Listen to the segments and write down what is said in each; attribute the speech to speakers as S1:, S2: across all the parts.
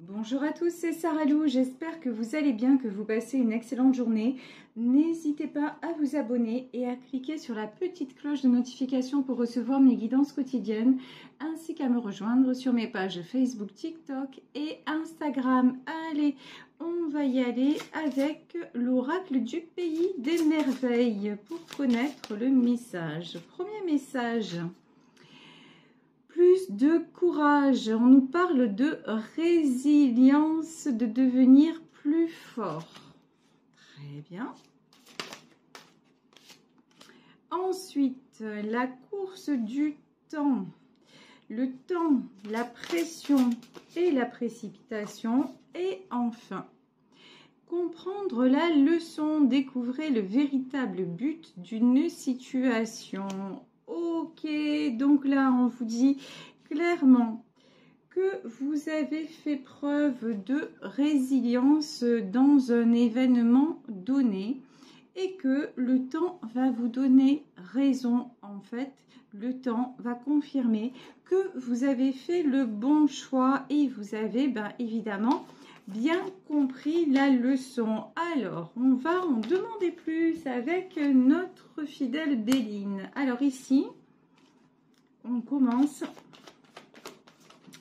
S1: Bonjour à tous, c'est Sarah Lou, j'espère que vous allez bien, que vous passez une excellente journée. N'hésitez pas à vous abonner et à cliquer sur la petite cloche de notification pour recevoir mes guidances quotidiennes, ainsi qu'à me rejoindre sur mes pages Facebook, TikTok et Instagram. Allez, on va y aller avec l'oracle du pays des merveilles pour connaître le message. Premier message. Plus de courage, on nous parle de résilience, de devenir plus fort. Très bien. Ensuite, la course du temps. Le temps, la pression et la précipitation. Et enfin, comprendre la leçon, découvrir le véritable but d'une situation. Ok, donc là, on vous dit clairement que vous avez fait preuve de résilience dans un événement donné et que le temps va vous donner raison. En fait, le temps va confirmer que vous avez fait le bon choix et vous avez évidemment bien compris la leçon. Alors, on va en demander plus avec notre fidèle Béline. Alors ici, on commence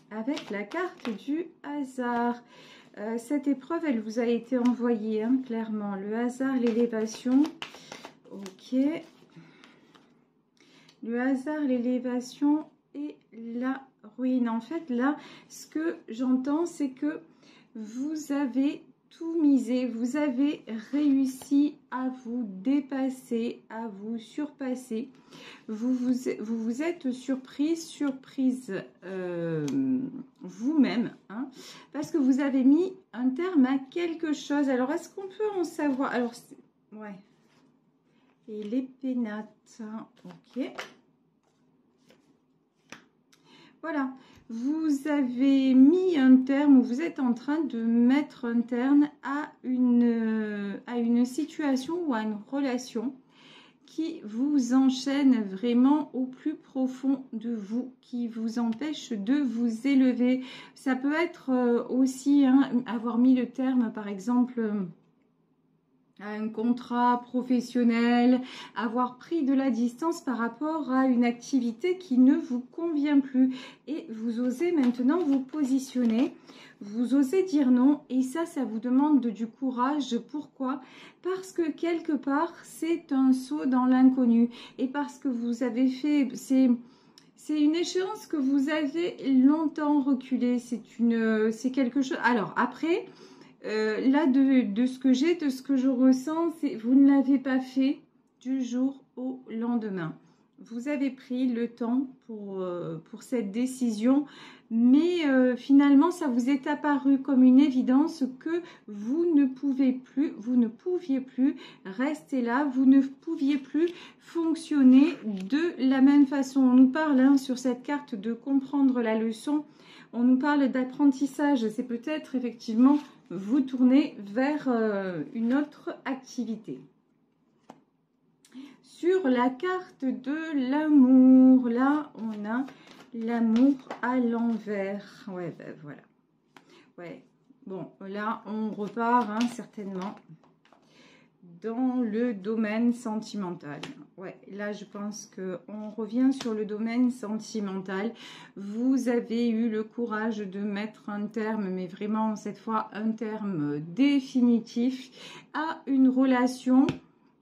S1: avec la carte du hasard. Cette épreuve, elle vous a été envoyée, hein, clairement. Le hasard, l'élévation. Ok. Le hasard, l'élévation et la ruine. En fait, là, ce que j'entends, c'est que vous avez tout misé, vous avez réussi à vous dépasser, à vous surpasser. Vous vous êtes surprise vous-même, hein, parce que vous avez mis un terme à quelque chose. Alors, est-ce qu'on peut en savoir? Alors, ouais. Et les pénates, ok. Voilà, vous avez mis un terme, ou vous êtes en train de mettre un terme à une situation ou à une relation qui vous enchaîne vraiment au plus profond de vous, qui vous empêche de vous élever. Ça peut être aussi avoir mis le terme, par exemple, à un contrat professionnel, avoir pris de la distance par rapport à une activité qui ne vous convient plus. Et vous osez maintenant vous positionner, vous osez dire non. Et ça vous demande du courage. Pourquoi? Parce que quelque part, c'est un saut dans l'inconnu. Et parce que vous avez fait... C'est une échéance que vous avez longtemps reculée. C'est quelque chose... Alors, après... là, de ce que j'ai, de ce que je ressens, c'est vous ne l'avez pas fait du jour au lendemain. Vous avez pris le temps pour cette décision, mais finalement, ça vous est apparu comme une évidence que vous ne pouviez plus rester là, vous ne pouviez plus fonctionner de la même façon. On nous parle sur cette carte de comprendre la leçon, on nous parle d'apprentissage, c'est peut-être effectivement vous tournez vers une autre activité. Sur la carte de l'amour, là, on a l'amour à l'envers. Ouais, ben voilà. Ouais, bon, là, on repart certainement dans le domaine sentimental. Ouais, là, je pense qu'on revient sur le domaine sentimental. Vous avez eu le courage de mettre un terme, mais vraiment, cette fois, un terme définitif à une relation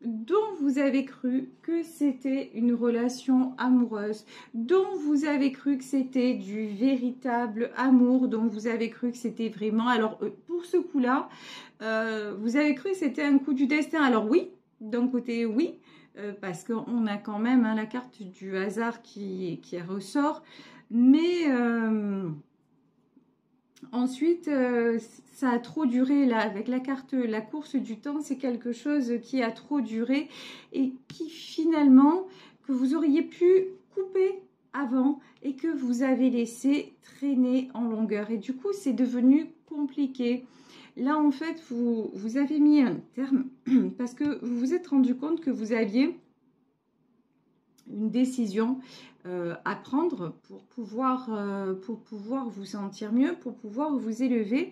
S1: dont vous avez cru que c'était une relation amoureuse, dont vous avez cru que c'était du véritable amour, dont vous avez cru que c'était vraiment... Alors, pour ce coup-là, vous avez cru que c'était un coup du destin. Alors oui, d'un côté, oui, parce qu'on a quand même la carte du hasard qui ressort, mais... ensuite, ça a trop duré là avec la carte, la course du temps, c'est quelque chose qui a trop duré et qui finalement, que vous auriez pu couper avant et que vous avez laissé traîner en longueur. Et du coup, c'est devenu compliqué. Là, en fait, vous avez mis un terme parce que vous vous êtes rendu compte que vous aviez une décision à prendre pour pouvoir vous sentir mieux, pour pouvoir vous élever.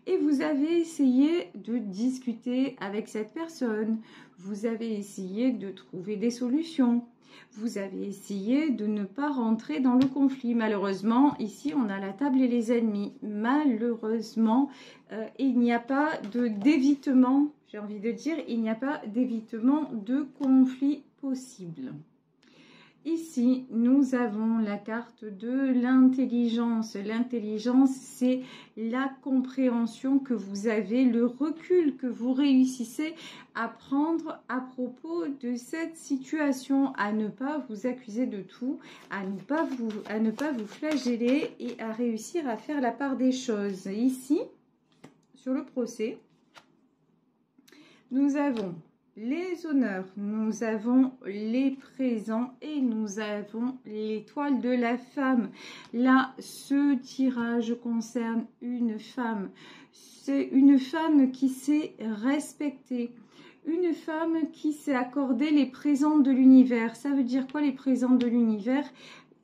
S1: Et vous avez essayé de discuter avec cette personne, vous avez essayé de trouver des solutions, vous avez essayé de ne pas rentrer dans le conflit. Malheureusement, ici, on a la table et les ennemis. Malheureusement, il n'y a pas d'évitement, j'ai envie de dire, il n'y a pas d'évitement de conflit possible. Ici, nous avons la carte de l'intelligence. L'intelligence, c'est la compréhension que vous avez, le recul que vous réussissez à prendre à propos de cette situation, à ne pas vous accuser de tout, à ne pas vous flageller et à réussir à faire la part des choses. Ici, sur le procès, nous avons les honneurs, nous avons les présents et nous avons l'étoile de la femme. Là, ce tirage concerne une femme. C'est une femme qui s'est respectée. Une femme qui s'est accordé les présents de l'univers. Ça veut dire quoi les présents de l'univers?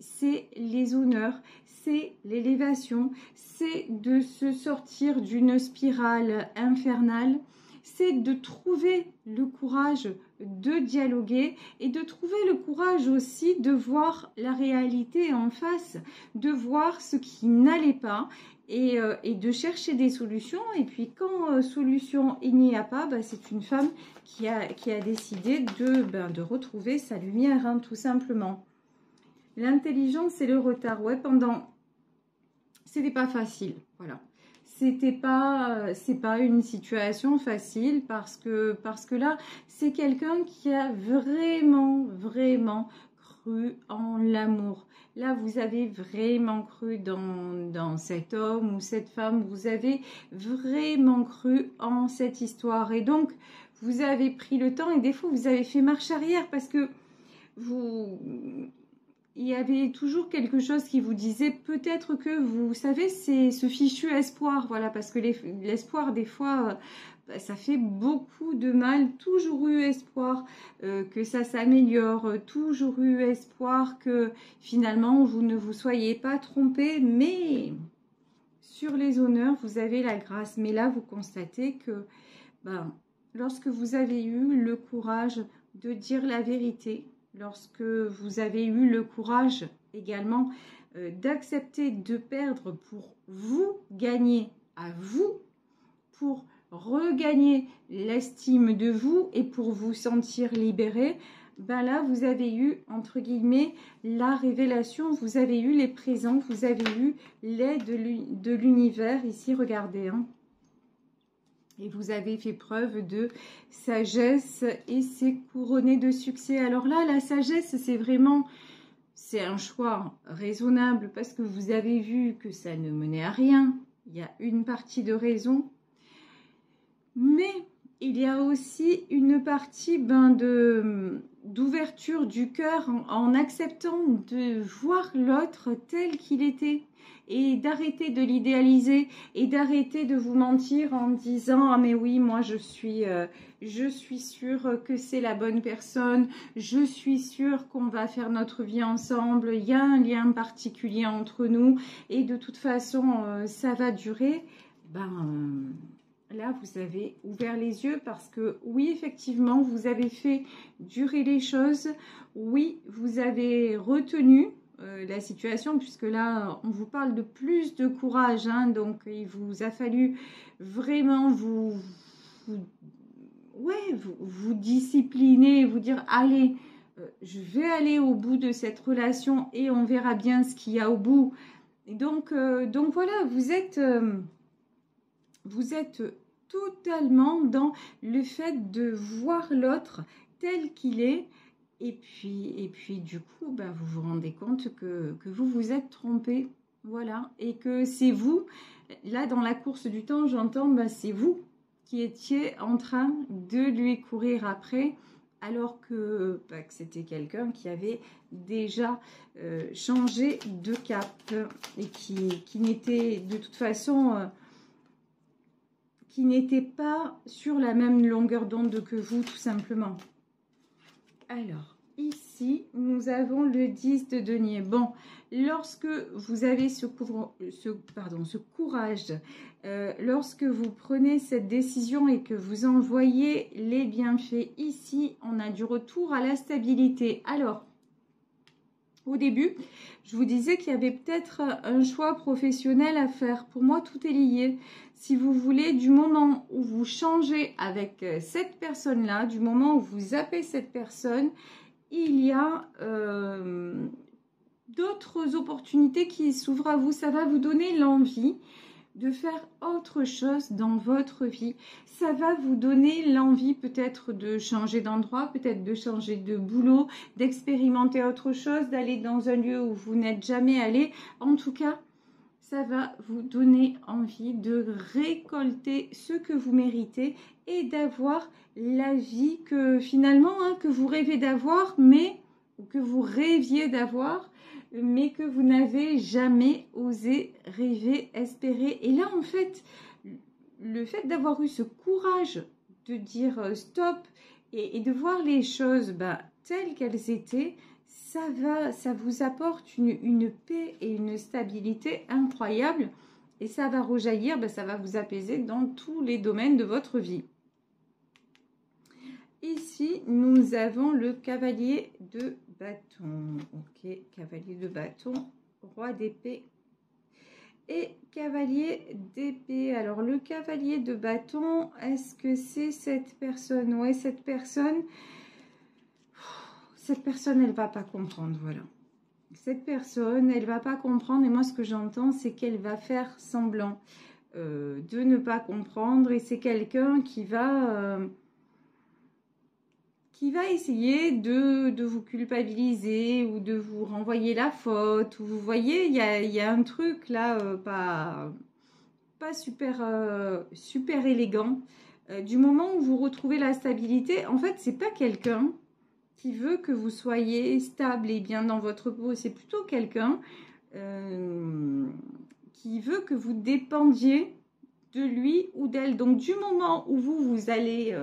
S1: C'est les honneurs, c'est l'élévation, c'est de se sortir d'une spirale infernale. C'est de trouver le courage de dialoguer et de trouver le courage aussi de voir la réalité en face, de voir ce qui n'allait pas et de chercher des solutions. Et puis quand solution il n'y a pas, c'est une femme qui a décidé de retrouver sa lumière, hein, tout simplement. L'intelligence et le retard, ouais, c'était pas facile, voilà. C'est pas une situation facile parce que là, c'est quelqu'un qui a vraiment cru en l'amour. Là, vous avez vraiment cru dans cet homme ou cette femme. Vous avez vraiment cru en cette histoire. Et donc, vous avez pris le temps et des fois, vous avez fait marche arrière parce que il y avait toujours quelque chose qui vous disait peut-être que vous savez, c'est ce fichu espoir, voilà, parce que l'espoir des fois ça fait beaucoup de mal. Toujours eu espoir que ça s'améliore, toujours eu espoir que finalement vous ne vous soyez pas trompé, mais sur les honneurs vous avez la grâce. Mais là vous constatez que lorsque vous avez eu le courage de dire la vérité, lorsque vous avez eu le courage également d'accepter de perdre pour vous gagner à vous, pour regagner l'estime de vous et pour vous sentir libéré, là vous avez eu entre guillemets la révélation, vous avez eu les présents, vous avez eu l'aide de l'univers. Ici regardez, hein. Et vous avez fait preuve de sagesse et c'est couronné de succès. Alors là, la sagesse, c'est un choix raisonnable parce que vous avez vu que ça ne menait à rien. Il y a une partie de raison. Mais il y a aussi une partie d'ouverture du cœur en acceptant de voir l'autre tel qu'il était. Et d'arrêter de l'idéaliser et d'arrêter de vous mentir en disant « Ah mais oui, moi je suis sûre que c'est la bonne personne, je suis sûre qu'on va faire notre vie ensemble, il y a un lien particulier entre nous et de toute façon ça va durer. » Là, vous avez ouvert les yeux parce que oui, effectivement, vous avez fait durer les choses. Oui, vous avez retenu la situation, puisque là, on vous parle de plus de courage, hein, donc il vous a fallu vraiment vous discipliner, vous dire, allez, je vais aller au bout de cette relation et on verra bien ce qu'il y a au bout. Et donc voilà, vous êtes totalement dans le fait de voir l'autre tel qu'il est. Et puis du coup, vous vous rendez compte que vous vous êtes trompé, voilà, et que c'est vous, là dans la course du temps, j'entends, c'est vous qui étiez en train de lui courir après, alors que c'était quelqu'un qui avait déjà changé de cap et qui n'était de toute façon, qui n'était pas sur la même longueur d'onde que vous, tout simplement. Alors, ici, nous avons le 10 de denier. Bon, lorsque vous avez ce courage, lorsque vous prenez cette décision et que vous envoyez les bienfaits, ici, on a du retour à la stabilité. Alors, au début, je vous disais qu'il y avait peut-être un choix professionnel à faire. Pour moi, tout est lié. Si vous voulez, du moment où vous changez avec cette personne-là, du moment où vous zappez cette personne, il y a d'autres opportunités qui s'ouvrent à vous. Ça va vous donner l'envie de faire autre chose dans votre vie. Ça va vous donner l'envie peut-être de changer d'endroit, peut-être de changer de boulot, d'expérimenter autre chose, d'aller dans un lieu où vous n'êtes jamais allé. En tout cas, ça va vous donner envie de récolter ce que vous méritez et d'avoir la vie que finalement, que vous rêvez d'avoir, mais ou que vous rêviez d'avoir, mais que vous n'avez jamais osé rêver, espérer. Et là, en fait, le fait d'avoir eu ce courage de dire stop et de voir les choses telles qu'elles étaient, ça vous apporte une paix et une stabilité incroyable. Et ça va rejaillir, ça va vous apaiser dans tous les domaines de votre vie. Ici, nous avons le cavalier de bâton. Ok, cavalier de bâton, roi d'épée et cavalier d'épée. Alors, le cavalier de bâton, est-ce que c'est cette personne? Ouais, cette personne, elle ne va pas comprendre, voilà. Cette personne, elle ne va pas comprendre. Et moi, ce que j'entends, c'est qu'elle va faire semblant de ne pas comprendre. Et c'est quelqu'un qui va essayer de vous culpabiliser ou de vous renvoyer la faute. Ou vous voyez, il y a un truc là, pas super élégant. Du moment où vous retrouvez la stabilité, en fait, c'est pas quelqu'un qui veut que vous soyez stable et bien dans votre peau. C'est plutôt quelqu'un qui veut que vous dépendiez de lui ou d'elle. Donc, du moment où vous allez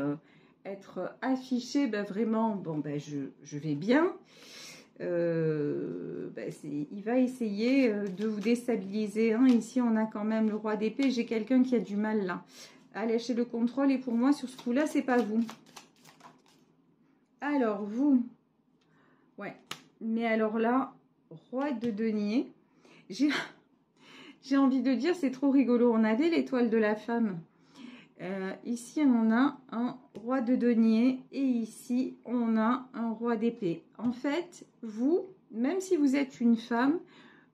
S1: être affiché, vraiment, bon, je vais bien, il va essayer de vous déstabiliser. Hein. Ici, on a quand même le roi d'épée. J'ai quelqu'un qui a du mal là à lâcher le contrôle. Et pour moi, sur ce coup-là, c'est pas vous. Alors, vous, ouais, mais alors là, roi de denier, j'ai envie de dire, c'est trop rigolo. On avait l'étoile de la femme. Ici, on a un roi de denier et ici, on a un roi d'épée. En fait, vous, même si vous êtes une femme,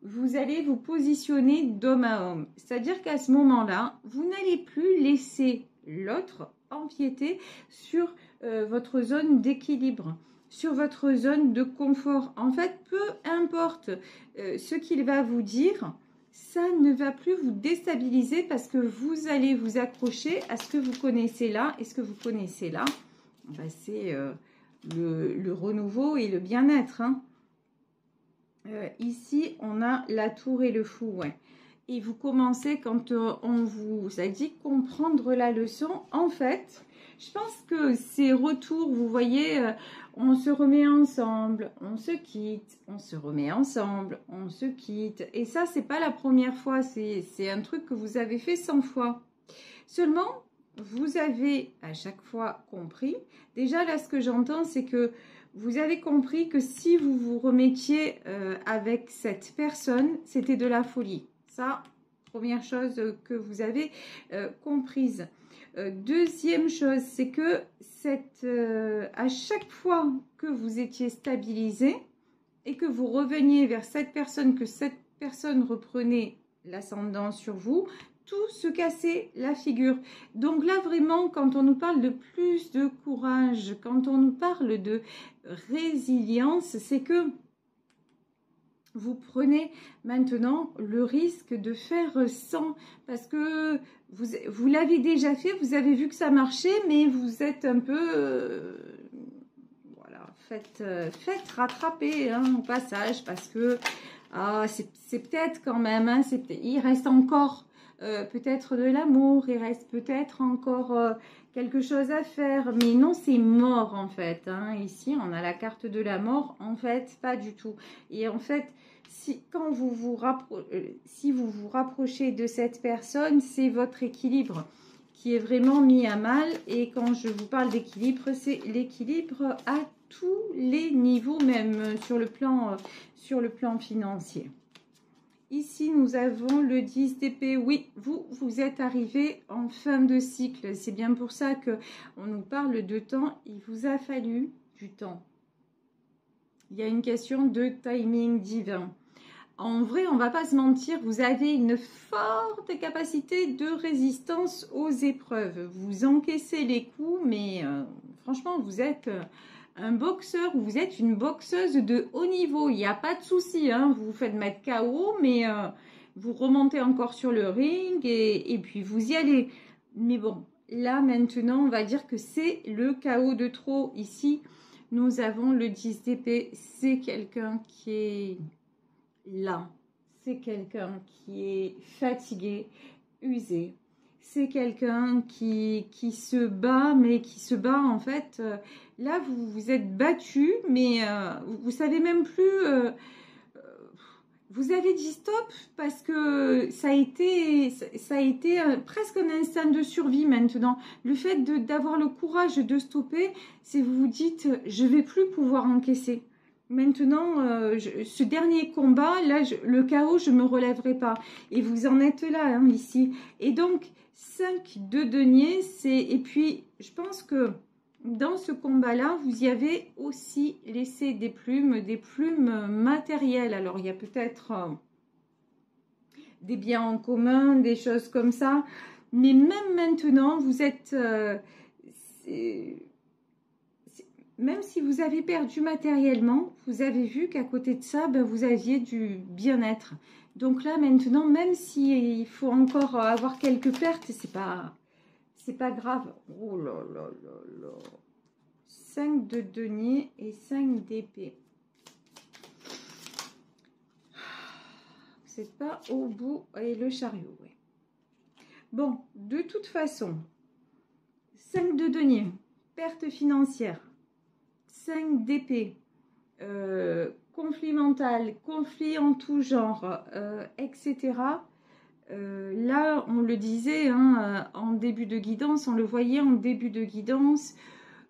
S1: vous allez vous positionner d'homme à homme. C'est-à-dire qu'à ce moment-là, vous n'allez plus laisser l'autre empiéter sur votre zone d'équilibre, sur votre zone de confort. En fait, peu importe ce qu'il va vous dire, ça ne va plus vous déstabiliser parce que vous allez vous accrocher à ce que vous connaissez là. Et ce que vous connaissez là, c'est le renouveau et le bien-être. Hein. Ici, on a la tour et le fou. Ouais. Et vous commencez, quand on vous a dit comprendre la leçon, en fait, je pense que ces retours, vous voyez, on se remet ensemble, on se quitte, on se remet ensemble, on se quitte. Et ça, c'est pas la première fois, c'est un truc que vous avez fait 100 fois. Seulement, vous avez à chaque fois compris. Déjà, là, ce que j'entends, c'est que vous avez compris que si vous vous remettiez avec cette personne, c'était de la folie. Ça, première chose que vous avez comprise. Deuxième chose, c'est que à chaque fois que vous étiez stabilisé et que vous reveniez vers cette personne, que cette personne reprenait l'ascendant sur vous, tout se cassait la figure. Donc là, vraiment, quand on nous parle de plus de courage, quand on nous parle de résilience, c'est que vous prenez maintenant le risque de faire sans, parce que vous l'avez déjà fait, vous avez vu que ça marchait, mais vous êtes un peu, voilà, faites rattraper au passage, parce que c'est peut-être quand même, il reste encore peut-être de l'amour, il reste peut-être encore quelque chose à faire, mais non, c'est mort en fait, hein. Ici, on a la carte de la mort, en fait, pas du tout. Et en fait, quand si vous vous rapprochez de cette personne, c'est votre équilibre qui est vraiment mis à mal. Et quand je vous parle d'équilibre, c'est l'équilibre à tous les niveaux, même sur le plan financier. Ici, nous avons le 10 d'épée. Oui, vous êtes arrivé en fin de cycle. C'est bien pour ça qu'on nous parle de temps. Il vous a fallu du temps. Il y a une question de timing divin. En vrai, on ne va pas se mentir, vous avez une forte capacité de résistance aux épreuves. Vous encaissez les coups, mais franchement, vous êtes un boxeur ou vous êtes une boxeuse de haut niveau. Il n'y a pas de souci, hein. Vous vous faites mettre KO, mais vous remontez encore sur le ring et puis vous y allez. Mais bon, là maintenant, on va dire que c'est le KO de trop. Ici, nous avons le 10 d'épée. C'est quelqu'un qui est là. C'est quelqu'un qui est fatigué, usé. C'est quelqu'un qui se bat, mais qui se bat en fait. Là, vous vous êtes battu, mais vous savez même plus. Vous avez dit stop parce que ça a été presque un instinct de survie maintenant. Le fait d'avoir le courage de stopper, c'est vous vous dites je vais plus pouvoir encaisser. Maintenant, ce dernier combat, là, le chaos, je ne me relèverai pas. Et vous en êtes là, hein, ici. Et donc, 5 de denier, et puis, je pense que dans ce combat-là, vous y avez aussi laissé des plumes matérielles. Alors, il y a peut-être des biens en commun, des choses comme ça. Mais même maintenant, vous êtes... même si vous avez perdu matériellement, vous avez vu qu'à côté de ça, ben, vous aviez du bien-être. Donc là, maintenant, même s'il faut encore avoir quelques pertes, c'est pas grave. Oh là là là là. 5 de denier et 5 d'épée. Vous n'êtes pas au bout. Et le chariot, ouais. Bon, de toute façon, 5 de denier, perte financière. 5 d'épée, conflit mental, conflit en tout genre, etc. Là, on le disait hein, en début de guidance, on le voyait en début de guidance,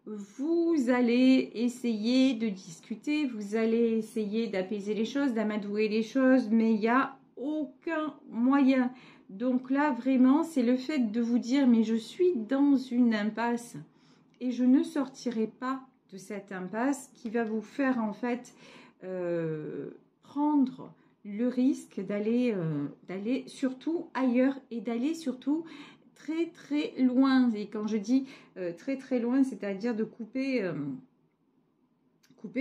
S1: vous allez essayer de discuter, vous allez essayer d'apaiser les choses, d'amadouer les choses, mais il n'y a aucun moyen. Donc là, vraiment, c'est le fait de vous dire, mais je suis dans une impasse et je ne sortirai pas de cette impasse qui va vous faire en fait prendre le risque d'aller surtout ailleurs et d'aller surtout très très loin. Et quand je dis très très loin, c'est-à-dire de couper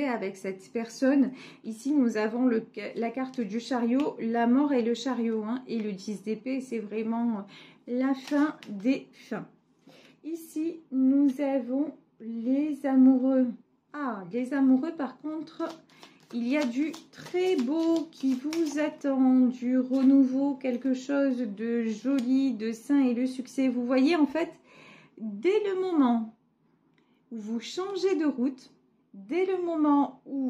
S1: avec cette personne. Ici nous avons la carte du chariot, la mort et le chariot hein, et le 10 d'épée, c'est vraiment la fin des fins. Ici nous avons les amoureux. Ah, les amoureux, par contre, il y a du très beau qui vous attend, du renouveau, quelque chose de joli, de sain et le succès. Vous voyez, en fait, dès le moment où vous changez de route, dès le moment où